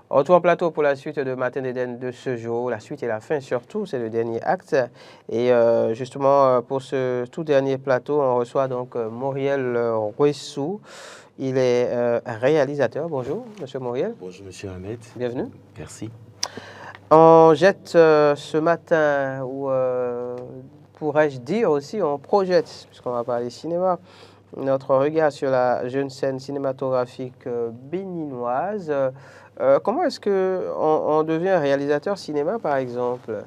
Retour en plateau pour la suite de Matin d'Éden de ce jour. La suite et la fin surtout, c'est le dernier acte. Et justement, pour ce tout dernier plateau, on reçoit donc Mauriel Rouessou. Il est réalisateur. Bonjour, monsieur Mauriel. Bonjour, monsieur Ahmed. Bienvenue. Merci. On jette ce matin, ou pourrais-je dire aussi, on projette, puisqu'on va parler cinéma, notre regard sur la jeune scène cinématographique béninoise. Comment est-ce qu'on devient réalisateur cinéma, par exemple,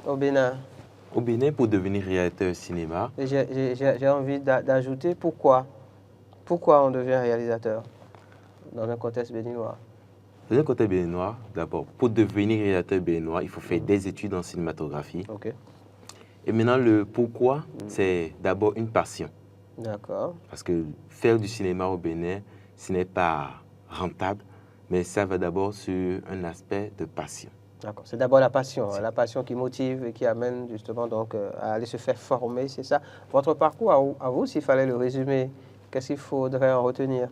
au Bénin? Au Bénin, pour devenir réalisateur cinéma, J'ai envie d'ajouter pourquoi. Pourquoi on devient réalisateur dans un contexte béninois? dans un côté béninois, d'abord, pour devenir réalisateur béninois, il faut faire des études en cinématographie. Ok. Et maintenant, le pourquoi, c'est d'abord une passion. D'accord. Parce que faire du cinéma au Bénin, ce n'est pas rentable, mais ça va d'abord sur un aspect de passion. D'accord. C'est d'abord la passion qui motive et qui amène justement donc à aller se faire former, c'est ça. Votre parcours, à vous, s'il fallait le résumer, qu'est-ce qu'il faudrait en retenir?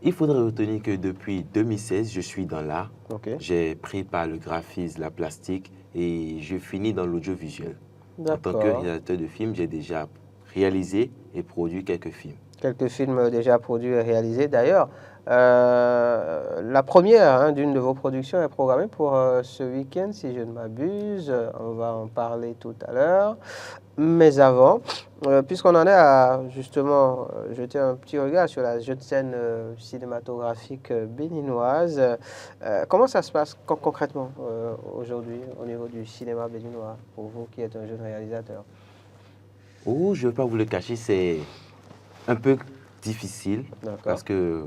Il faudrait retenir que depuis 2016, je suis dans l'art. Ok. J'ai pris par le graphisme, la plastique et je finis dans l'audiovisuel. En tant que D'accord. réalisateur de films, j'ai déjà réalisé et produit quelques films. Quelques films déjà produits et réalisés. D'ailleurs, la première d'une de vos productions est programmée pour ce week-end, si je ne m'abuse. On va en parler tout à l'heure. Mais avant, puisqu'on en est à justement jeter un petit regard sur la jeune scène cinématographique béninoise, comment ça se passe concrètement aujourd'hui au niveau du cinéma béninois, pour vous qui êtes un jeune réalisateur? Oh, je ne vais pas vous le cacher, c'est un peu difficile parce que,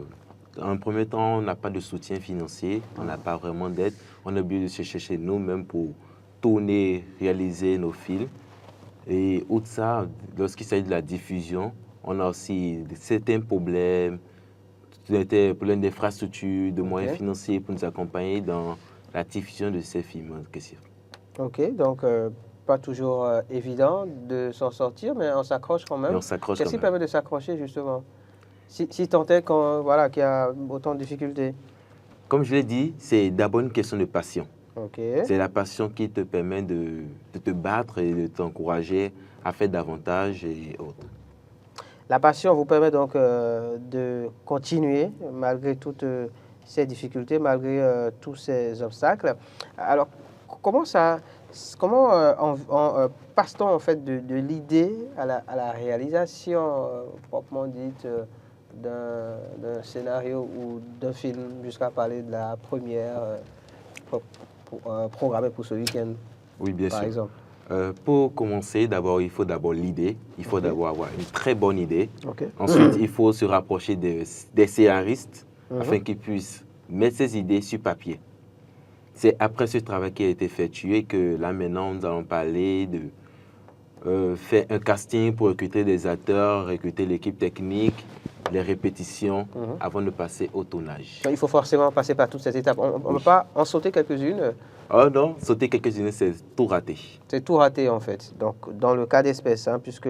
en premier temps, on n'a pas de soutien financier, on n'a pas vraiment d'aide. On est obligé de se chercher nous-mêmes pour tourner, réaliser nos films. Et outre ça, lorsqu'il s'agit de la diffusion, on a aussi certains problèmes, des problèmes d'infrastructure, de moyens financiers pour nous accompagner dans la diffusion de ces films en question. Ok, donc pas toujours évident de s'en sortir, mais on s'accroche quand même. Et on s'accroche Qu'est-ce quand qui même. permet de s'accrocher justement? Si tant est voilà, qu'il y a autant de difficultés. Comme je l'ai dit, c'est d'abord une question de passion. Ok. C'est la passion qui te permet de te battre et de t'encourager à faire davantage et autres. La passion vous permet donc de continuer malgré toutes ces difficultés, malgré tous ces obstacles. Alors, comment passe-t-on en fait de l'idée à la réalisation proprement dite d'un scénario ou d'un film, jusqu'à parler de la première programmée pour ce week-end, Oui, bien par sûr. exemple? Pour commencer, d'abord, il faut d'abord l'idée. Il faut d'abord avoir une très bonne idée. Ok. Ensuite, il faut se rapprocher des scénaristes afin qu'ils puissent mettre ces idées sur papier. C'est après ce travail qui a été effectué que là maintenant, nous allons parler de faire un casting pour recruter des acteurs, recruter l'équipe technique, les répétitions avant de passer au tournage. Il faut forcément passer par toutes ces étapes. On ne peut pas en sauter quelques-unes. Oh non, sauter quelques-unes, c'est tout raté. C'est tout raté en fait. Donc dans le cas d'espèce, puisque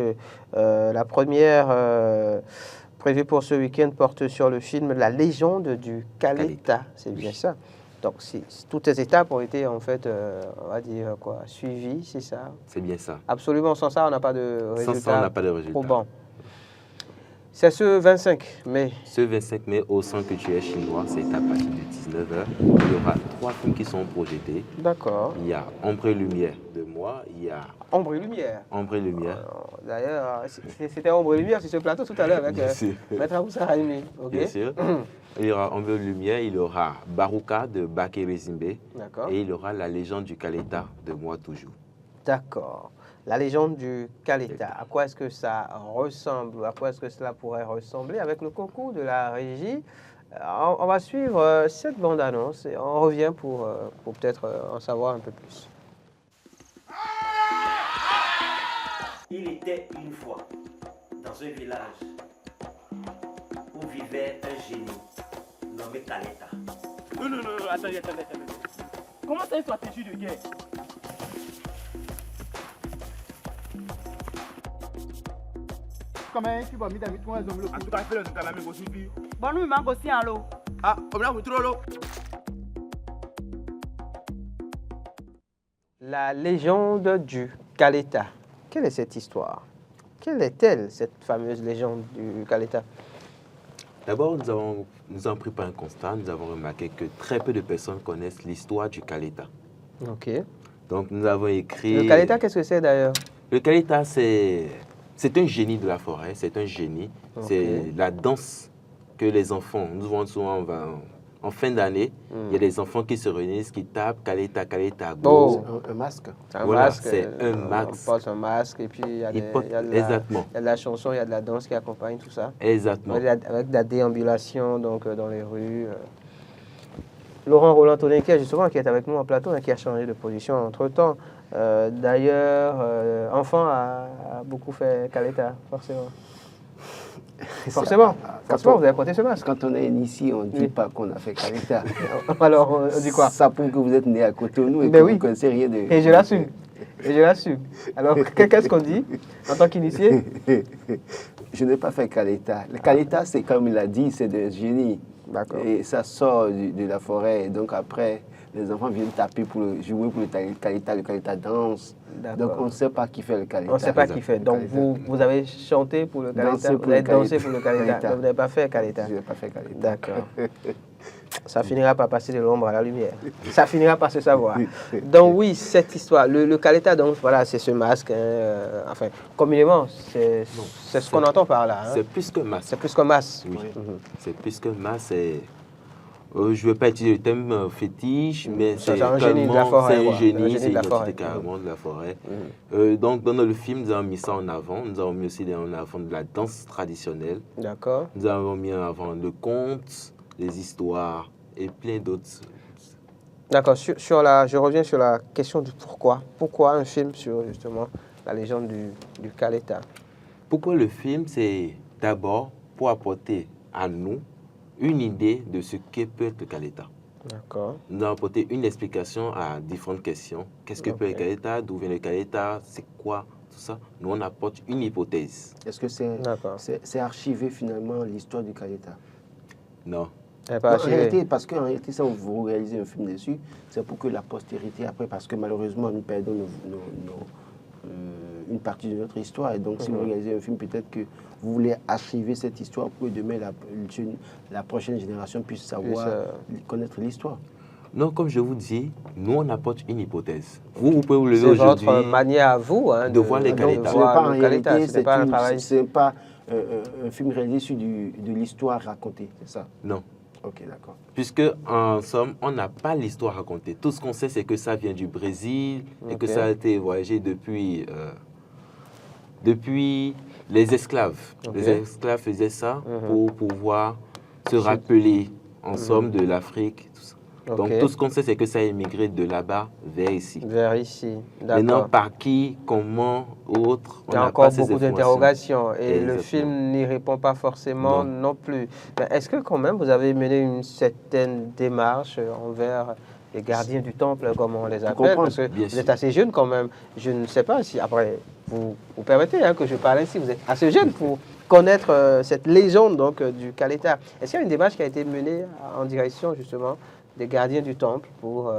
la première prévue pour ce week-end porte sur le film La légende du Caleta. C'est bien ça. Donc toutes ces étapes ont été en fait, on va dire quoi, suivies, c'est ça? C'est bien ça. Absolument, sans ça on n'a pas de résultat. Sans ça on n'a pas de résultat. Probant. C'est ce 25 mai. Ce 25 mai, au Centre culturel chinois, c'est à partir de 19h. Il y aura 3 films qui sont projetés. D'accord. Il y a Ombre et Lumière de moi, il y a... Ombre et Lumière. Ombre et Lumière. D'ailleurs, c'était Ombre et Lumière sur ce plateau tout à l'heure avec Maître Aboussa Raimi. Bien sûr. Il y aura Ombre et Lumière, il y aura Baruka de Bakary Zimbe. D'accord. Et il y aura La légende du Caleta de moi toujours. D'accord. La légende du Caleta, à quoi est-ce que ça ressemble? À quoi est-ce que cela pourrait ressembler? Avec le concours de la régie, on va suivre cette bande-annonce et on revient pour peut-être en savoir un peu plus. Il était une fois dans un village où vivait un génie nommé Caleta. Non, attendez. Comment ça, une stratégie de guerre? Comment tu vas mettre avec toi, en tout cas, fais-le, nous allons aussi. Bon, nous, il manque aussi un lot. Ah, comme là, vous trouvez l'eau. La légende du Caleta. Quelle est cette histoire? Quelle est-elle, cette fameuse légende du Caleta? D'abord, nous avons pris par un constat, nous avons remarqué que très peu de personnes connaissent l'histoire du Caleta. Ok. Donc, nous avons écrit... Le Caleta, qu'est-ce que c'est d'ailleurs? Le Caleta, c'est un génie de la forêt, c'est un génie. Ok. C'est la danse que les enfants, nous voyons souvent en fin d'année, il y a des enfants qui se réunissent, qui tapent Caleta, Caleta, go. Oh. Un masque. C'est un Voilà, masque. c'est un On masque. porte un masque et puis il y a, Exactement. il y a de la chanson, il y a de la danse qui accompagne tout ça. Exactement. Avec de la déambulation donc, dans les rues. Laurent Roland-Toninquet, justement, qui est avec nous en plateau, qui a changé de position entre-temps. D'ailleurs, enfant a beaucoup fait Caleta, forcément. Forcément, vous avez porté ce masque. Quand on est initié, on ne dit pas qu'on a fait Caleta. Alors, on dit quoi? Ça prouve que vous êtes né à Cotonou et Ben que oui. vous ne connaissez rien de... Et je l'assume. Alors, qu'est-ce qu'on dit en tant qu'initié? Je n'ai pas fait Caleta. Le Caleta, c'est comme il a dit, c'est des génies. D'accord. Et ça sort de la forêt. Et donc après, les enfants viennent taper pour jouer pour le Caleta danse. Donc on ne sait pas qui fait le Caleta. On ne sait pas qui fait. Donc vous avez chanté pour le Caleta, vous avez dansé pour le Caleta, mais vous n'avez pas fait Caleta. Je n'ai pas fait Caleta. D'accord. Ça finira par passer de l'ombre à la lumière. Ça finira par se savoir. Donc oui, cette histoire, le Caleta, donc voilà, c'est ce masque. Enfin, communément, c'est ce qu'on entend par là. Hein. C'est plus qu'un masque. C'est plus qu'un masque. Oui. C'est plus qu'un masque. Je ne veux pas utiliser le thème fétiche, mais c'est un génie de la forêt. C'est un génie, de c'est la une forêt. identité carrément de la forêt. Donc, dans le film, nous avons mis ça en avant. Nous avons mis aussi en avant de la danse traditionnelle. D'accord. Nous avons mis en avant le conte, les histoires et plein d'autres. D'accord. Je reviens sur la question du pourquoi. Pourquoi un film sur justement la légende du Caleta? Pourquoi le film? C'est d'abord pour apporter à nous une idée de ce qu'est peut être le Caleta. D'accord. Nous avons apporté une explication à différentes questions. Qu'est-ce que peut être le Caleta? D'où vient le Caleta? C'est quoi? Tout ça. Nous, on apporte une hypothèse. Est-ce que c'est archivé finalement l'histoire du Caleta? Non. En réalité, parce qu'en réalité, ça, vous réalisez un film dessus, c'est pour que la postérité, après, parce que malheureusement, nous perdons une partie de notre histoire. Et donc, si vous réalisez un film, peut-être que vous voulez archiver cette histoire pour que demain, la prochaine génération puisse savoir, connaître l'histoire. Non, comme je vous dis, nous, on apporte une hypothèse. Vous pouvez vous lever aujourd'hui. C'est votre manière à vous de voir les Caleta. Ce n'est pas un film réalisé sur de l'histoire racontée, c'est ça? Non. Ok, d'accord. Puisque, en somme, on n'a pas l'histoire racontée. Tout ce qu'on sait, c'est que ça vient du Brésil et que ça a été voyagé depuis les esclaves. Les esclaves faisaient ça pour pouvoir se rappeler, en somme, de l'Afrique. Tout ça. Donc, tout ce qu'on sait, c'est que ça a émigré de là-bas vers ici. Vers ici, d'accord. Maintenant, par qui, comment, autre, on n'a pas encore beaucoup d'interrogations. Et le film n'y répond pas forcément non plus. Mais est-ce que quand même, vous avez mené une certaine démarche envers les gardiens du temple, comme on les appelle? Parce que vous êtes assez jeune quand même. Je ne sais pas si, après, vous permettez que je parle ainsi, vous êtes assez jeune pour connaître cette légende donc, du Caleta. Est-ce qu'il y a une démarche qui a été menée en direction, justement, des gardiens du temple pour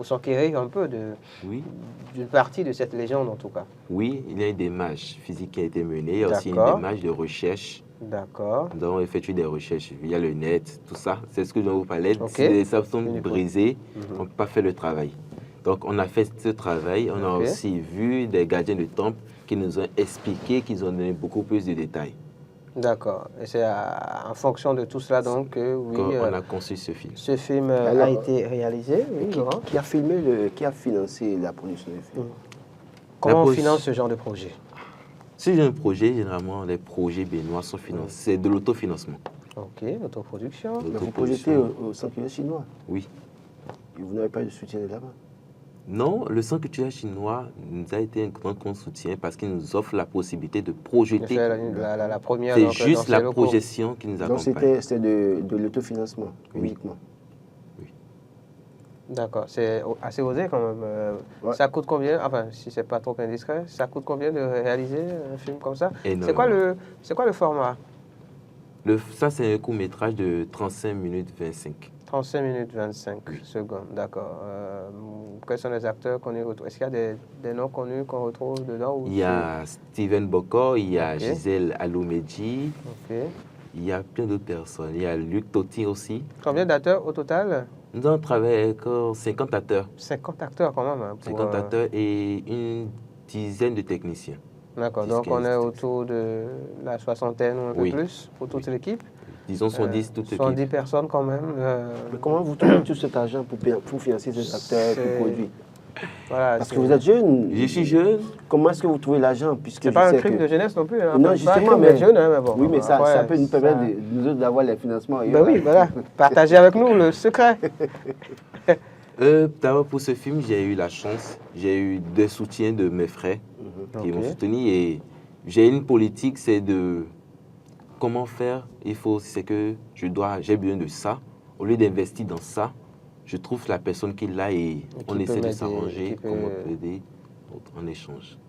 s'enquérir un peu d'une partie de cette légende en tout cas? Oui, il y a une démarche physique qui a été menée, il y a aussi une démarche de recherche. D'accord. Nous avons effectué des recherches via le net, tout ça. C'est ce que je vous parlais. Si les sables sont brisés, on ne peut pas faire le travail. Donc on a fait ce travail, on a aussi vu des gardiens du temple qui nous ont expliqué, qu'ils ont donné beaucoup plus de détails. D'accord. Et c'est en fonction de tout cela donc que on a conçu ce film. Ce film a été réalisé. Oui, qui a financé la production du film? Comment on finance ce genre de projet? Si j'ai un projet, généralement, les projets béninois sont financés. C'est de l'autofinancement. Ok, autoproduction. Vous projetez au Centre culturel chinois? Oui. Et vous n'avez pas eu de soutien de là-bas? Non, le Centre culturel chinois nous a été un grand soutien parce qu'il nous offre la possibilité de projeter. La première. C'est juste la projection qui nous accompagne. Donc c'était de l'autofinancement uniquement? Oui. D'accord, c'est assez osé quand même. Ça coûte combien, enfin si c'est pas trop indiscret, ça coûte combien de réaliser un film comme ça? C'est quoi le format? Ça, c'est un court-métrage de 35 minutes 25. 35 minutes 25 secondes, d'accord. Quels sont les acteurs qu'on y retrouve? Est-ce qu'il y a des noms connus qu'on retrouve dedans? Il y a Steven Bokor, il y a Gisèle Aloumedji, il y a plein d'autres personnes. Il y a Luc Totti aussi. Combien d'acteurs au total? Nous avons travaillé avec 50 acteurs. 50 acteurs quand même. 50 acteurs et une dizaine de techniciens. D'accord, donc on est autour de la soixantaine ou un peu plus pour toute l'équipe. Disons 110 toute l'équipe. 110 personnes quand même. Mais comment vous trouvez tout cet argent pour financer ces acteurs, pour produire? Voilà, parce que vous êtes jeune. Je suis jeune. Comment est-ce que vous trouvez l'argent? C'est pas un crime de jeunesse non plus. Hein. Non, justement, mais jeune, hein, mais bon. Oui, mais ça peut nous permettre nous autres d'avoir les financements. Ben oui, voilà. Partagez avec nous le secret. D'abord, pour ce film, j'ai eu la chance. J'ai eu des soutiens de mes frères qui m'ont soutenu. Et j'ai une politique, c'est de comment faire. C'est que j'ai besoin de ça. Au lieu d'investir dans ça, je trouve la personne qui l'a et on essaie de s'arranger, comment aider en échange.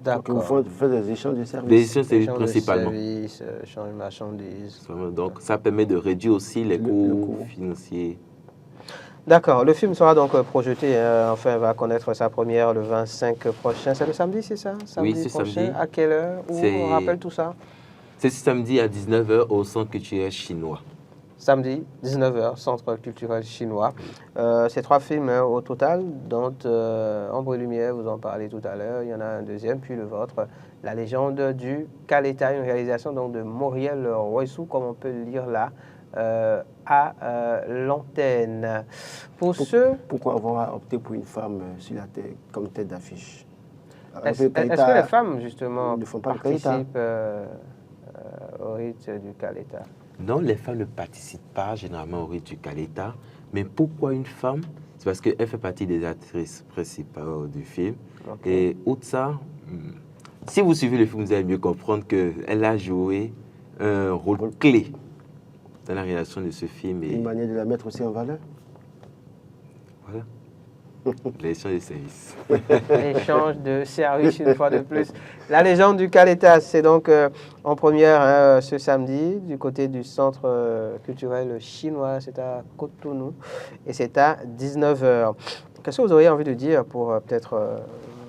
D'accord. Vous faites des échanges de services. Des échanges de services principalement. Échanges de marchandises. Donc ça permet de réduire aussi les coûts financiers. D'accord. Le film sera donc projeté, enfin, va connaître sa première le 25 prochain. C'est le samedi, c'est ça? Oui, c'est samedi. À quelle heure? On rappelle tout ça? C'est samedi à 19h au Centre culturel chinois. Samedi, 19h, Centre culturel chinois. Ces 3 films au total, dont Ombre et Lumière, vous en parlez tout à l'heure. Il y en a un deuxième, puis le vôtre, La légende du Caleta, une réalisation donc de Mauriel Roissou, comme on peut le lire là. À l'antenne. Pourquoi avoir opté pour une femme comme tête d'affiche? Est-ce que les femmes, justement, participent au rite du Caleta? Non, les femmes ne participent pas généralement au rite du Caleta. Mais pourquoi une femme? C'est parce qu'elle fait partie des actrices principales du film. Et outre ça, si vous suivez le film, vous allez mieux comprendre qu'elle a joué un rôle clé dans la réalisation de ce film. Une manière de la mettre aussi en valeur. Voilà. L'échange de services. L'échange de services, une fois de plus. La légende du Caleta, c'est donc en première ce samedi du côté du Centre culturel chinois. C'est à Cotonou et c'est à 19h. Qu'est-ce que vous auriez envie de dire pour peut-être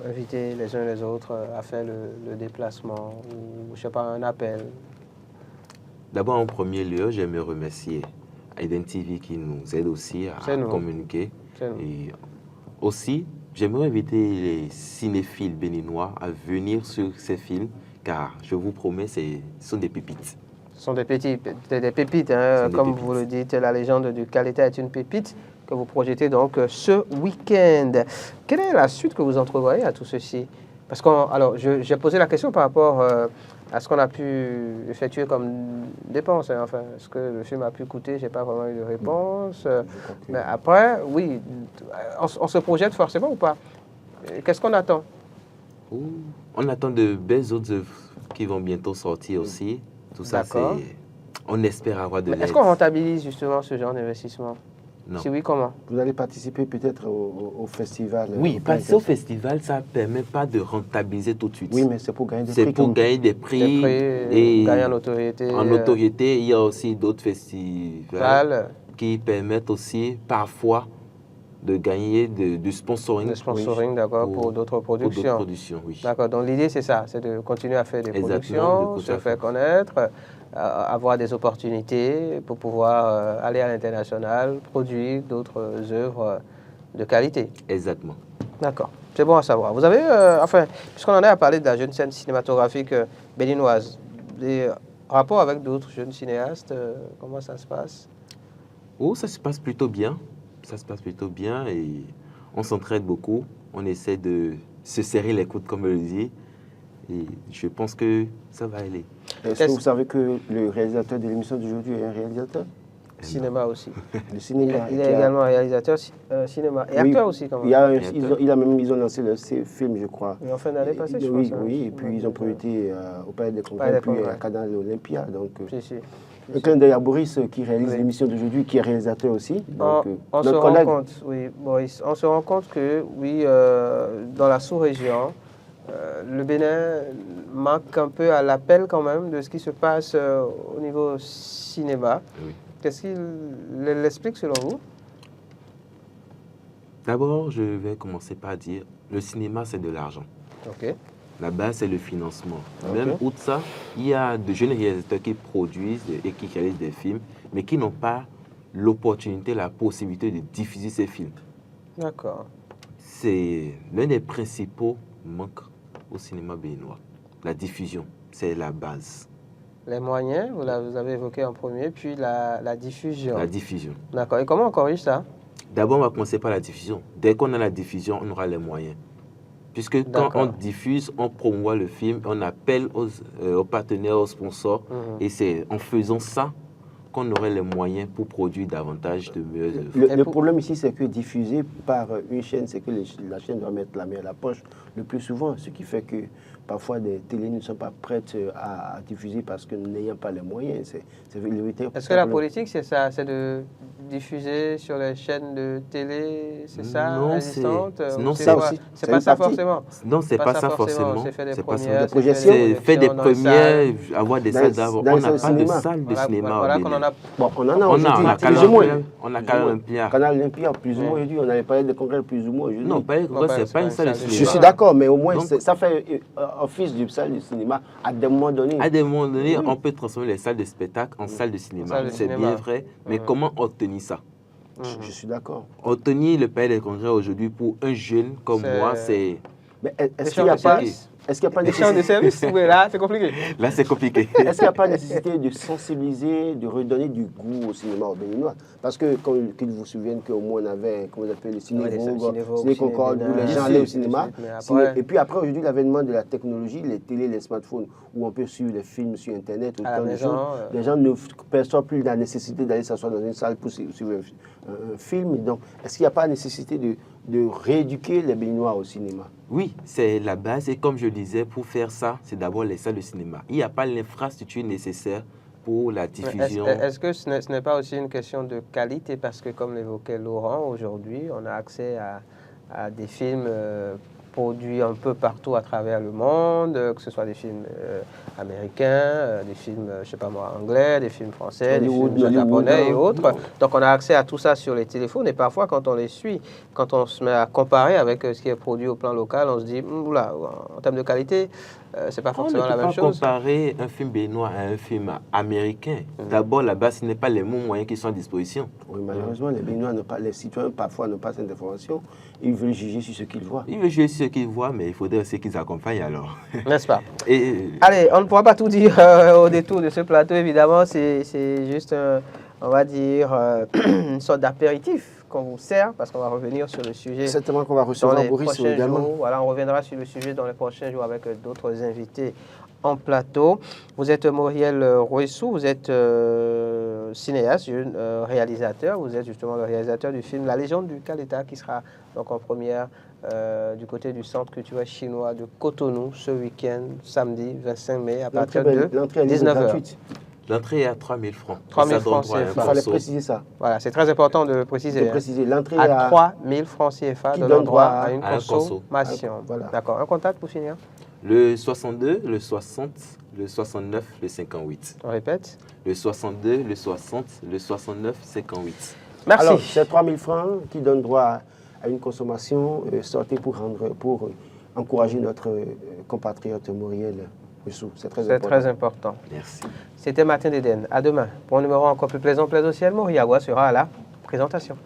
inviter les uns les autres à faire le déplacement ou, je sais pas, un appel? D'abord, en premier lieu, j'aimerais remercier Aiden TV qui nous aide aussi à communiquer. Et aussi, j'aimerais inviter les cinéphiles béninois à venir sur ces films, car je vous promets, ce sont des pépites. Ce sont des pépites, hein, comme vous le dites. La légende du Caleta est une pépite que vous projetez donc ce week-end. Quelle est la suite que vous entrevoyez à tout ceci? Parce que j'ai posé la question par rapport à ce qu'on a pu effectuer comme dépenses. Hein. Enfin, ce que le film a pu coûter, je n'ai pas vraiment eu de réponse. Mais après, oui, on se projette forcément ou pas? Qu'est-ce qu'on attend? On attend de belles autres œuvres qui vont bientôt sortir aussi. Tout ça, on espère avoir de l'aide. Est-ce qu'on rentabilise justement ce genre d'investissement? Non. Si oui, comment? Vous allez participer peut-être au festival? Oui, participer au festival, ça ne permet pas de rentabiliser tout de suite. Oui, mais c'est pour gagner des prix. C'est pour gagner des prix. Et gagner en notoriété. En notoriété, il y a aussi d'autres festivals qui permettent aussi parfois de gagner du sponsoring. Le sponsoring, d'accord, pour d'autres productions. Pour d'autres productions, oui. D'accord, donc l'idée c'est ça, c'est de continuer à faire des productions, se faire connaître, avoir des opportunités pour pouvoir aller à l'international, produire d'autres œuvres de qualité. Exactement. D'accord, c'est bon à savoir. Vous avez, puisqu'on en a parlé de la jeune scène cinématographique béninoise, des rapports avec d'autres jeunes cinéastes, comment ça se passe? Oh, ça se passe plutôt bien. Ça se passe plutôt bien et on s'entraide beaucoup. On essaie de se serrer les coudes, comme on le dit. Et je pense que ça va aller. Est-ce que vous savez que le réalisateur de l'émission d'aujourd'hui est un réalisateur? Cinéma aussi. Le cinéma. Il est également réalisateur cinéma et acteur aussi quand même. Ils ont lancé le film, je crois. Et en fin d'année passée, je pense. pense. Oui, et puis ils ont projeté au Palais des Congrès, puis à Canal Olympia. Donc, un clin d'œil à Boris qui réalise l'émission d'aujourd'hui, qui est réalisateur aussi. Donc, on se rend compte, oui, Boris, on se rend compte que, oui, dans la sous-région, le Bénin manque un peu à l'appel quand même de ce qui se passe au niveau cinéma. Oui. Qu'est-ce qui l'explique selon vous? D'abord, je vais commencer par dire, le cinéma, c'est de l'argent. Ok. La base, c'est le financement. Ok. Même outre ça, il y a de jeunes réalisateurs qui produisent et qui réalisent des films, mais qui n'ont pas l'opportunité, la possibilité de diffuser ces films. D'accord. C'est l'un des principaux manques au cinéma béninois. La diffusion, c'est la base. Les moyens, vous avez évoqué en premier, puis la diffusion. La diffusion. D'accord. Et comment on corrige ça? D'abord, on va commencer par la diffusion. Dès qu'on a la diffusion, on aura les moyens. Puisque quand on diffuse, on promouvoit le film, on appelle aux partenaires, aux sponsors, et c'est en faisant ça qu'on aurait les moyens pour produire davantage de meilleures œuvres. Le problème ici, c'est que diffuser par une chaîne, c'est que la chaîne doit mettre la main à la poche le plus souvent, ce qui fait que parfois des télés ne sont pas prêtes à diffuser parce que n'ayant pas les moyens. Est-ce que la politique, c'est ça, c'est de diffuser sur les chaînes de télé, c'est ça, non, existantes? Non, c'est pas ça forcément. Non, c'est pas ça forcément. C'est fait des C'est premières, c'est fait des premières, avoir des salles d'avant. On n'a pas de salle de cinéma. Voilà qu'on en a. Bon, on en a aujourd'hui, plus ou moins. On a Canal Olympia. Canal Olympia, plus ou moins aujourd'hui. On avait parlé de congrès plus ou moins aujourd'hui. Non, pas c'est pas une salle de cinéma. Je suis d'accord, mais au moins, ça fait office de salle de cinéma à des moments donnés. À des moments donnés, on peut transformer les salles de spectacle en salles de cinéma. C'est bien vrai, mais comment obtenir ça? Je suis d'accord. Obtenir le palais des congrès aujourd'hui pour un jeune comme moi, c'est... Mais est-ce qu'il n'y a pas des champs de service? Oui, là, c'est compliqué. Là, c'est compliqué. Est-ce qu'il n'y a pas nécessité de sensibiliser, de redonner du goût au cinéma béninois? Parce que, qu'ils vous souviennent qu'au moins on avait, comment on appelle, le Ciné Concorde, où les gens allaient au cinéma. Et puis après, aujourd'hui, l'avènement de la technologie, les télés, les smartphones, où on peut suivre les films sur Internet, autant de choses. Les gens ne perçoivent plus la nécessité d'aller s'asseoir dans une salle pour suivre un film. Donc, est-ce qu'il n'y a pas nécessité de rééduquer les Béninois au cinéma? Oui, c'est la base. Et comme je disais, pour faire ça, c'est d'abord les salles de cinéma. Il n'y a pas l'infrastructure nécessaire pour la diffusion. Est-ce que ce n'est pas aussi une question de qualité? Parce que, comme l'évoquait Laurent, aujourd'hui, on a accès à des films produits un peu partout à travers le monde, que ce soit des films américains, des films, je sais pas moi, anglais, des films français, des films japonais et autres. Donc on a accès à tout ça sur les téléphones et parfois quand on les suit, quand on se met à comparer avec ce qui est produit au plan local, on se dit, oula, en termes de qualité, c'est pas forcément la même chose. On ne peut pas comparer un film béninois à un film américain. D'abord, là-bas, ce n'est pas les mêmes moyens qui sont à disposition. Oui, malheureusement, les Béninois, les citoyens, parfois, n'ont pas cette information. Ils veulent juger sur ce qu'ils voient. Ils veulent juger sur ce qu'ils voient, mais il faudrait aussi qu'ils accompagnent alors. N'est-ce pas? Allez, on ne pourra pas tout dire au détour de ce plateau, évidemment. C'est juste, on va dire, une sorte d'apéritif qu'on vous sert, parce qu'on va revenir sur le sujet. Certainement qu'on va recevoir Boris également. Voilà, on reviendra sur le sujet dans les prochains jours avec d'autres invités en plateau. Vous êtes Mauriel Roissou, vous êtes cinéaste, réalisateur. Vous êtes justement le réalisateur du film La Légende du Caleta qui sera donc en première du côté du Centre culturel chinois de Cotonou ce week-end, samedi 25 mai, à partir de 19h. L'entrée est à 3 000 francs. 3 000 francs CFA. Il fallait préciser ça. Voilà, c'est très important de préciser. L'entrée à 3 000 francs CFA donne droit à une consommation. Voilà. D'accord. Un contact pour finir? Le 62, le 60, le 69, le 58. On répète? Le 62, le 60, le 69, 58. Merci. Alors, c'est 3 000 francs qui donnent droit à une consommation sortée pour encourager notre compatriote Mauriel Roissou. C'est très important. Merci. C'était Matin d'Éden. À demain. Pour un numéro encore plus plaisant, Plaisociel, Moriawa sera à la présentation.